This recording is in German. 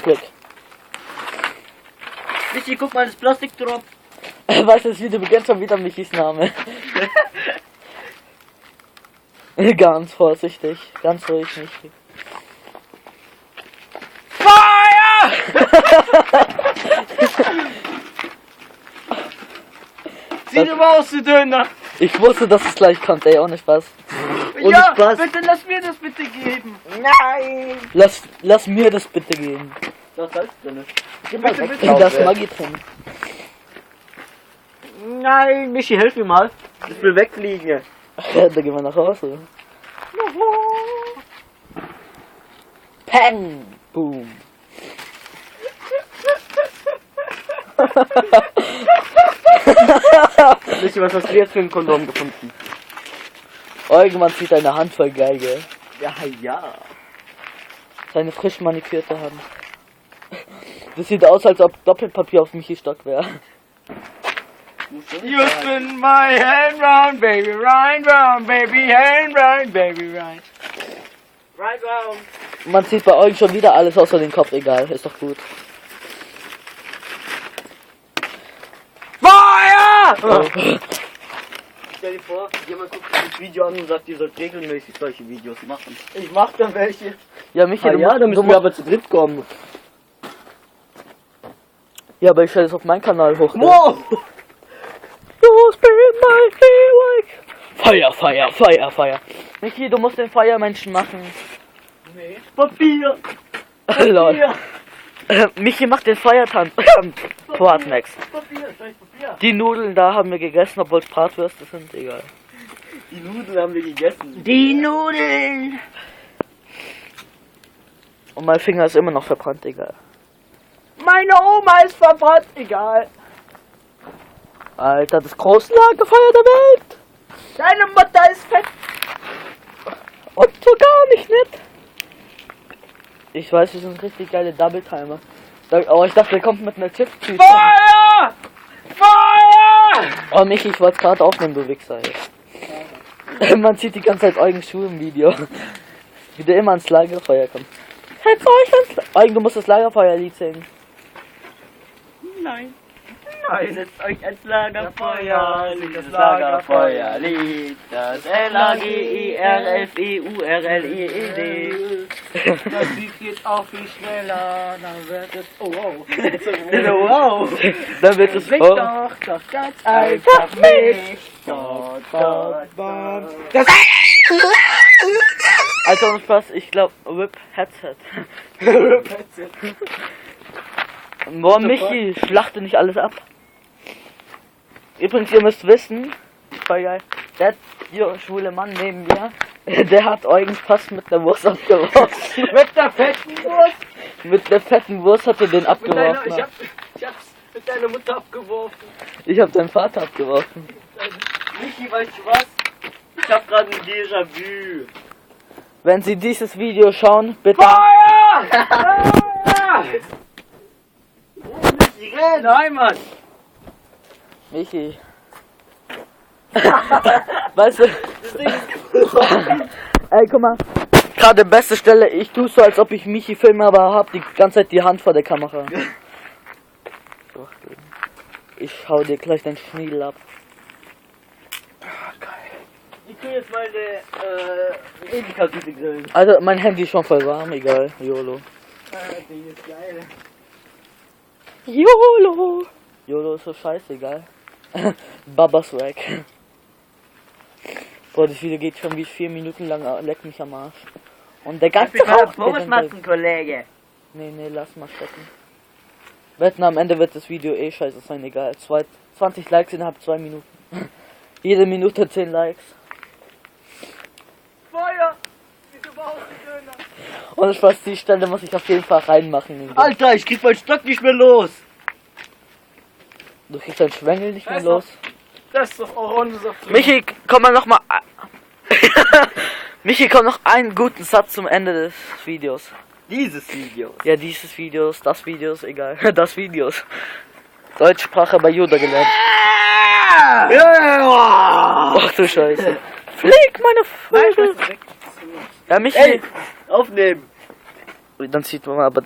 Glück. Michi, guck mal, das Plastik drauf. Weißt du, das Video beginnt schon wieder Michis Name. Ganz vorsichtig, ganz ruhig, Michi. Feuer! Sieh dir mal aus, du Döner. Ich wusste, dass es gleich kommt, ey, ohne Spaß. Ohne Ja, Spaß. bitte lass mir das bitte geben. Nein. Lass mir das bitte geben. Was Salz drin? Bitte, da ist Maggi drin. Nein, Michi, hilf mir mal. Ich will wegfliegen. Ja, da gehen wir nach Hause. Peng! Boom! Michi, was hast du jetzt für ein Kondom gefunden? Irgendwann zieht eine Hand voll geil, gell? Ja. Seine frisch manikürte Hand. Das sieht aus, als ob Doppelpapier auf Michis Stock wäre. You spin my hand round, baby, round, baby, hand round, baby, round. Right round. Man sieht bei euch schon wieder alles außer den Kopf, egal, ist doch gut. Feuer! Oh. Stell dir vor, jemand guckt sich das Video an und sagt, ihr sollt regelmäßig solche Videos machen. Ich mach dann welche. Ja, Michi, Da müssen wir aber zu dritt kommen. Ja, aber ich stelle es auf meinen Kanal hoch. Wow! You spin my feel like Feuer. Michi, du musst den Feuermenschen machen. Nee. Papier! Lol. Michi macht den Feuertanz. Quadmax. Papier, scheiß Papier. Die Nudeln da haben wir gegessen, obwohl es Bratwürste sind, egal. Die Nudeln haben wir gegessen. Die Nudeln! Und mein Finger ist immer noch verbrannt, egal. Meine Oma ist verbrannt, egal. Alter, das größte Lagerfeuer der Welt! Deine Mutter ist fett. Und so gar nicht nett! Ich weiß, wir sind richtig geile Double-Timer. Oh, ich dachte, der kommt mit einer Chip-Tüte. Feuer! Feuer! Oh, Michi, ich wollte es gerade aufnehmen, du Wichser. Ey. Man sieht die ganze Zeit Eugen Schuhe im Video. Wie der immer ans Lagerfeuer kommt. Eugen, du musst das Lagerfeuerlied singen. Nein. Nein. Setzt euch ans Lagerfeuer, das Lagerfeuerlied, das Lagerfeurled. Das Lied geht auch viel schneller, dann wird es, oh wow. Wow. Dann wird es Singt doch ganz einfach mit. Das Also ohne Spaß, ich glaube, Whip Headset. Boah, Michi, schlachte nicht alles ab. Übrigens, ihr müsst wissen, voll geil, der schwule Mann neben mir, der hat Eugen fast mit der Wurst abgeworfen. mit der fetten Wurst. Mit der fetten Wurst hat er den abgeworfen. Ich hab's mit deiner Mutter abgeworfen. Ich hab deinen Vater abgeworfen. Michi, weißt du was? Ich hab gerade ein Déjà-vu. Wenn Sie dieses Video schauen, bitte... Feuer! Michi, renn! Nein, Mann! Michi. Weißt du... Das Ding ist gebrochen. Ey, guck mal. Gerade beste Stelle, ich tue so, als ob ich Michi filme, aber hab die ganze Zeit die Hand vor der Kamera. Ich hau dir gleich deinen Schniedel ab. Ich tu jetzt meine Edeka-Tüte grillen. Also, mein Handy ist schon voll warm, egal. YOLO. Die ist geil. YOLO! YOLO ist so scheißegal. Babas Swag. Boah, das Video geht schon wie 4 Minuten lang, leck mich am Arsch. Und der ganze Rauch... Pommes machen, Kollege. Nee, lass mal stecken. Wetten, am Ende wird das Video eh scheiße sein, egal. 20 Likes innerhalb 2 Minuten. Jede Minute 10 Likes. Feuer! Bitte überhaupt die Döner. Und Spaß, die Stelle muss ich auf jeden Fall reinmachen. Alter, ich krieg meinen Stock nicht mehr los. Du kriegst deinen Schwengel nicht mehr Weiß los. Das ist doch Orangensaft. Michi, komm mal noch mal... Michi, komm noch einen guten Satz zum Ende des Videos. Dieses Video. Ja, dieses Videos, das Videos, egal. Das Videos. Deutschsprache bei Yoda gelernt. Ja! Ach du Scheiße. Flieg, meine Vögel. Ja, Michi. Ey, aufnehmen. Dann sieht man mal aber